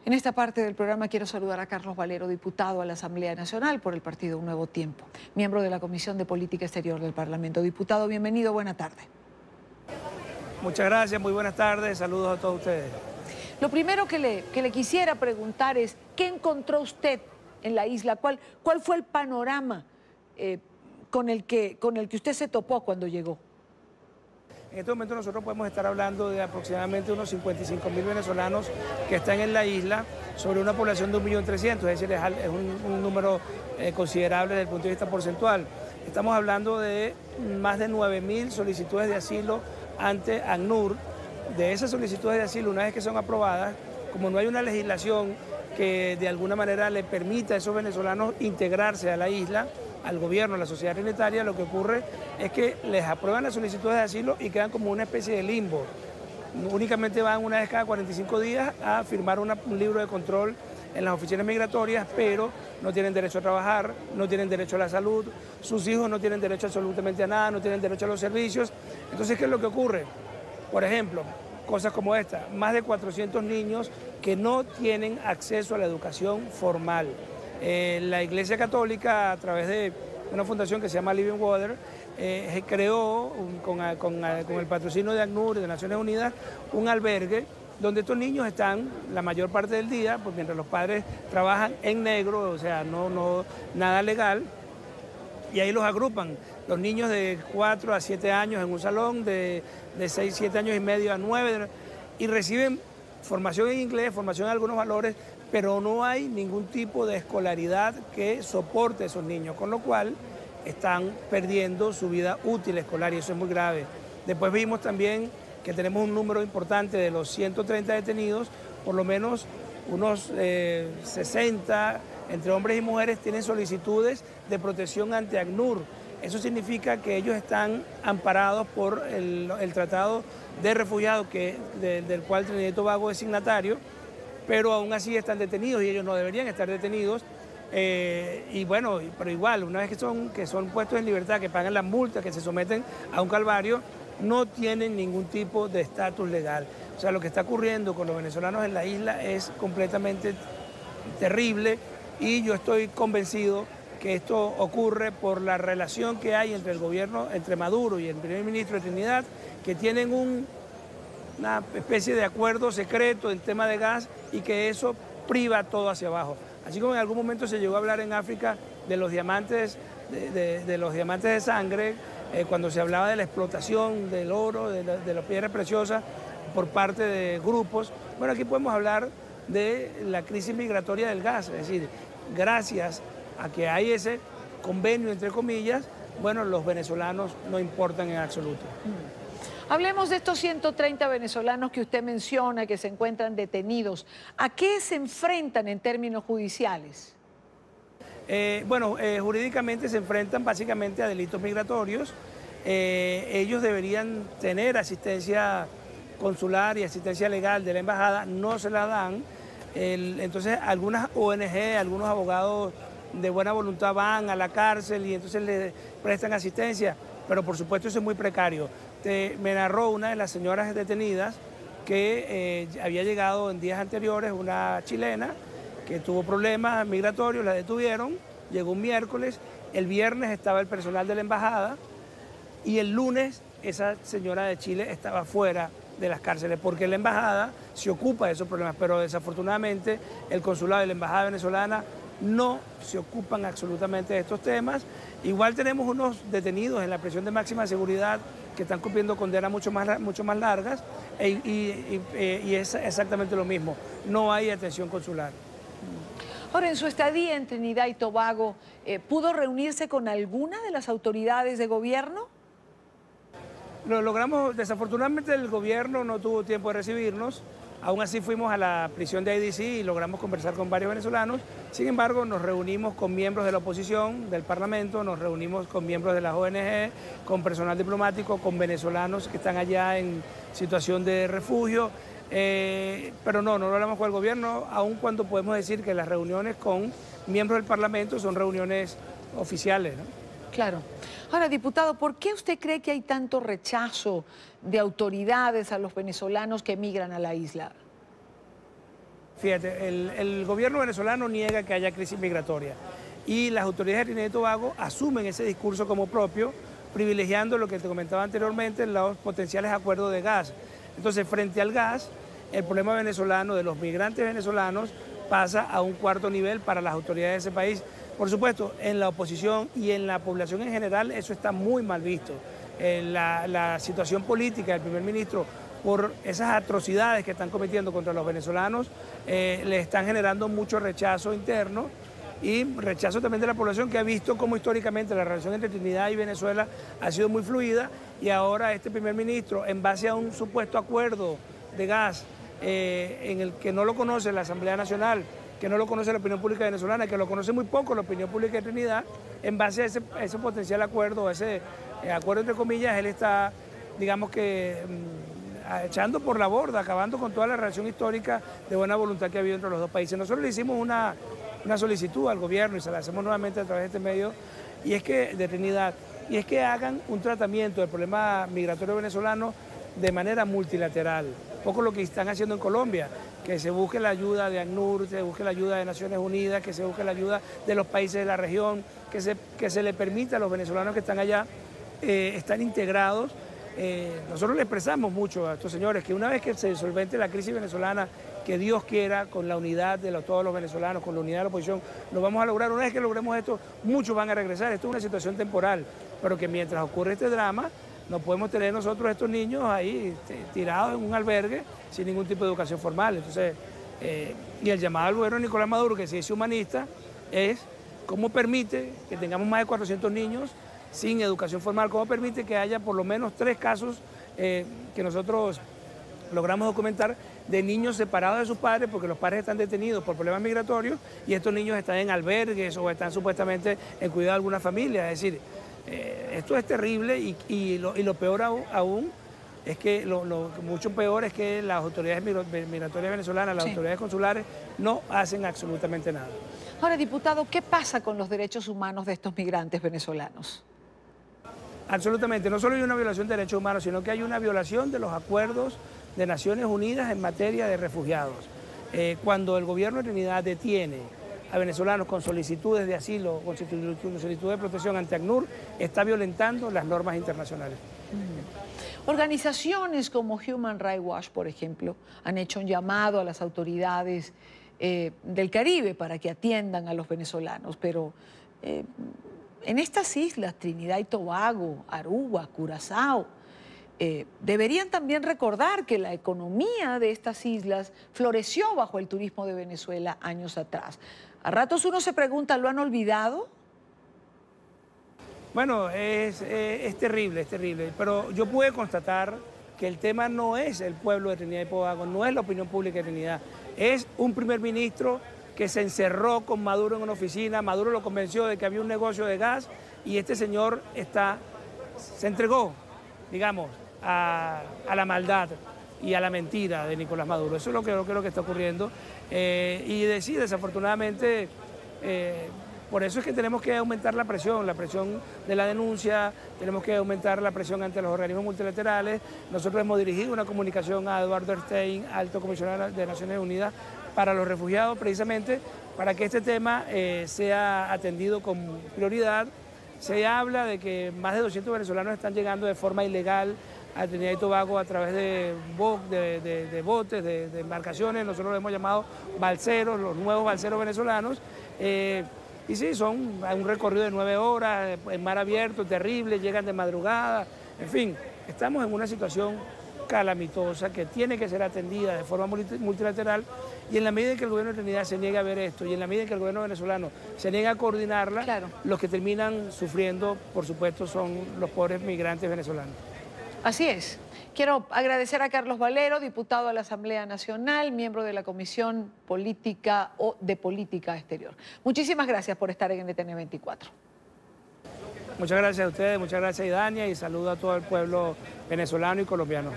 En esta parte del programa quiero saludar a Carlos Valero, diputado a la Asamblea Nacional por el partido Un Nuevo Tiempo, miembro de la Comisión de Política Exterior del Parlamento. Diputado, bienvenido, buena tarde. Muchas gracias, muy buenas tardes, saludos a todos ustedes. Lo primero que le quisiera preguntar es, ¿qué encontró usted en la isla? ¿Cuál fue el panorama con el que usted se topó cuando llegó? En este momento nosotros podemos estar hablando de aproximadamente unos 55.000 venezolanos que están en la isla sobre una población de 1.300.000, es decir, es un número considerable desde el punto de vista porcentual. Estamos hablando de más de 9.000 solicitudes de asilo ante ACNUR. De esas solicitudes de asilo, una vez que son aprobadas, como no hay una legislación que de alguna manera le permita a esos venezolanos integrarse a la isla, al gobierno, a la sociedad trinitaria, lo que ocurre es que les aprueban las solicitudes de asilo y quedan como una especie de limbo. Únicamente van una vez cada 45 días a firmar un libro de control en las oficinas migratorias, pero no tienen derecho a trabajar, no tienen derecho a la salud, sus hijos no tienen derecho absolutamente a nada, no tienen derecho a los servicios. Entonces, ¿qué es lo que ocurre? Por ejemplo, cosas como esta, más de 400 niños que no tienen acceso a la educación formal. La Iglesia Católica, a través de una fundación que se llama Living Water, creó con el patrocinio de ACNUR y de Naciones Unidas un albergue donde estos niños están la mayor parte del día, pues mientras los padres trabajan en negro, o sea, nada legal, y ahí los agrupan. Los niños de 4 a 7 años en un salón, de 6, 7 años y medio a 9, y reciben formación en inglés, formación en algunos valores, pero no hay ningún tipo de escolaridad que soporte a esos niños, con lo cual están perdiendo su vida útil escolar y eso es muy grave. Después vimos también que tenemos un número importante de los 130 detenidos, por lo menos unos 60 entre hombres y mujeres tienen solicitudes de protección ante ACNUR. Eso significa que ellos están amparados por el Tratado de Refugiados del cual Trinidad y Tobago es signatario, pero aún así están detenidos y ellos no deberían estar detenidos. Y bueno, pero igual, una vez que son puestos en libertad, que pagan las multas, que se someten a un calvario, no tienen ningún tipo de estatus legal. O sea, lo que está ocurriendo con los venezolanos en la isla es completamente terrible y yo estoy convencido que esto ocurre por la relación que hay entre el gobierno, entre Maduro y el primer ministro de Trinidad, que tienen una especie de acuerdo secreto en tema de gas y que eso priva todo hacia abajo. Así como en algún momento se llegó a hablar en África de los diamantes, de los diamantes de sangre, cuando se hablaba de la explotación del oro, de las piedras preciosas por parte de grupos. Bueno, aquí podemos hablar de la crisis migratoria del gas, es decir, gracias a que hay ese convenio, entre comillas, bueno, los venezolanos no importan en absoluto. Hablemos de estos 130 venezolanos que usted menciona que se encuentran detenidos. ¿A qué se enfrentan en términos judiciales? Jurídicamente se enfrentan básicamente a delitos migratorios. Ellos deberían tener asistencia consular y asistencia legal de la embajada, no se la dan. Entonces algunas ONG, algunos abogados de buena voluntad van a la cárcel y entonces le prestan asistencia, pero por supuesto eso es muy precario. Me narró una de las señoras detenidas que había llegado en días anteriores, una chilena que tuvo problemas migratorios, la detuvieron, llegó un miércoles, el viernes estaba el personal de la embajada y el lunes esa señora de Chile estaba fuera de las cárceles porque la embajada se ocupa de esos problemas, pero desafortunadamente el consulado y la embajada venezolana no se ocupan absolutamente de estos temas. Igual tenemos unos detenidos en la prisión de máxima seguridad que están cumpliendo condenas mucho más largas y es exactamente lo mismo, no hay atención consular. Ahora, en su estadía en Trinidad y Tobago, ¿pudo reunirse con alguna de las autoridades de gobierno? Lo logramos, desafortunadamente el gobierno no tuvo tiempo de recibirnos, aún así fuimos a la prisión de IDC y logramos conversar con varios venezolanos. Sin embargo, nos reunimos con miembros de la oposición, del Parlamento, nos reunimos con miembros de las ONG, con personal diplomático, con venezolanos que están allá en situación de refugio, pero no hablamos con el gobierno, aun cuando podemos decir que las reuniones con miembros del Parlamento son reuniones oficiales, ¿no? Claro. Ahora, diputado, ¿por qué usted cree que hay tanto rechazo de autoridades a los venezolanos que emigran a la isla? Fíjate, el gobierno venezolano niega que haya crisis migratoria y las autoridades de Trinidad y Tobago asumen ese discurso como propio, privilegiando lo que te comentaba anteriormente, los potenciales acuerdos de gas. Entonces, frente al gas, el problema venezolano de los migrantes venezolanos pasa a un cuarto nivel para las autoridades de ese país. Por supuesto, en la oposición y en la población en general eso está muy mal visto. La situación política del primer ministro por esas atrocidades que están cometiendo contra los venezolanos le están generando mucho rechazo interno y rechazo también de la población, que ha visto cómo históricamente la relación entre Trinidad y Venezuela ha sido muy fluida, y ahora este primer ministro, en base a un supuesto acuerdo de gas en el que no lo conoce la Asamblea Nacional, que no lo conoce la opinión pública venezolana, que lo conoce muy poco la opinión pública de Trinidad, en base a ese potencial acuerdo, ese acuerdo entre comillas, él está, digamos que, echando por la borda, acabando con toda la relación histórica de buena voluntad que ha habido entre los dos países. Nosotros le hicimos una solicitud al gobierno y se la hacemos nuevamente a través de este medio, y es que, de Trinidad, y es que hagan un tratamiento del problema migratorio venezolano de manera multilateral. Poco lo que están haciendo en Colombia, que se busque la ayuda de ACNUR, que se busque la ayuda de Naciones Unidas, que se busque la ayuda de los países de la región, que se le permita a los venezolanos que están allá estar integrados. Nosotros le expresamos mucho a estos señores que una vez que se solvente la crisis venezolana, que Dios quiera, con la unidad de todos los venezolanos, con la unidad de la oposición, lo vamos a lograr. Una vez que logremos esto, muchos van a regresar. Esto es una situación temporal, pero que mientras ocurre este drama, no podemos tener nosotros estos niños ahí tirados en un albergue sin ningún tipo de educación formal. Entonces, y el llamado al gobierno de Nicolás Maduro, que se dice humanista, es cómo permite que tengamos más de 400 niños sin educación formal, cómo permite que haya por lo menos 3 casos que nosotros logramos documentar de niños separados de sus padres porque los padres están detenidos por problemas migratorios y estos niños están en albergues o están supuestamente en cuidado de alguna familia. Es decir, esto es terrible y lo peor aún es que mucho peor es que las autoridades migratorias venezolanas, las autoridades consulares, no hacen absolutamente nada. Ahora, diputado, ¿qué pasa con los derechos humanos de estos migrantes venezolanos? Absolutamente, no solo hay una violación de derechos humanos, sino que hay una violación de los acuerdos de Naciones Unidas en materia de refugiados. Cuando el gobierno de Trinidad detiene a venezolanos con solicitudes de asilo, con solicitudes de protección ante ACNUR, está violentando las normas internacionales. Organizaciones como Human Rights Watch, por ejemplo, han hecho un llamado a las autoridades del Caribe para que atiendan a los venezolanos, pero en estas islas, Trinidad y Tobago, Aruba, Curazao, deberían también recordar que la economía de estas islas floreció bajo el turismo de Venezuela años atrás. A ratos uno se pregunta, ¿lo han olvidado? Bueno, es terrible, pero yo pude constatar que el tema no es el pueblo de Trinidad y Tobago, no es la opinión pública de Trinidad, es un primer ministro que se encerró con Maduro en una oficina. Maduro lo convenció de que había un negocio de gas y este señor se entregó, digamos, a la maldad y a la mentira de Nicolás Maduro. Eso es lo que está ocurriendo. Y desafortunadamente, por eso es que tenemos que aumentar la presión de la denuncia, tenemos que aumentar la presión ante los organismos multilaterales. Nosotros hemos dirigido una comunicación a Eduardo Erstein, alto comisionado de Naciones Unidas para los refugiados, precisamente para que este tema sea atendido con prioridad. Se habla de que más de 200 venezolanos están llegando de forma ilegal a Trinidad y Tobago a través de botes, de embarcaciones. Nosotros lo hemos llamado balseros, los nuevos balseros venezolanos. Y sí, son un recorrido de 9 horas, en mar abierto, terrible, llegan de madrugada. En fin, estamos en una situación calamitosa que tiene que ser atendida de forma multilateral, y en la medida en que el gobierno de Trinidad se niegue a ver esto y en la medida en que el gobierno venezolano se niega a coordinarla, claro, los que terminan sufriendo, por supuesto, son los pobres migrantes venezolanos. Así es. Quiero agradecer a Carlos Valero, diputado a la Asamblea Nacional, miembro de la Comisión Política o de Política Exterior. Muchísimas gracias por estar en NTN 24. Muchas gracias a ustedes, muchas gracias a Idania, y saludo a todo el pueblo venezolano y colombiano.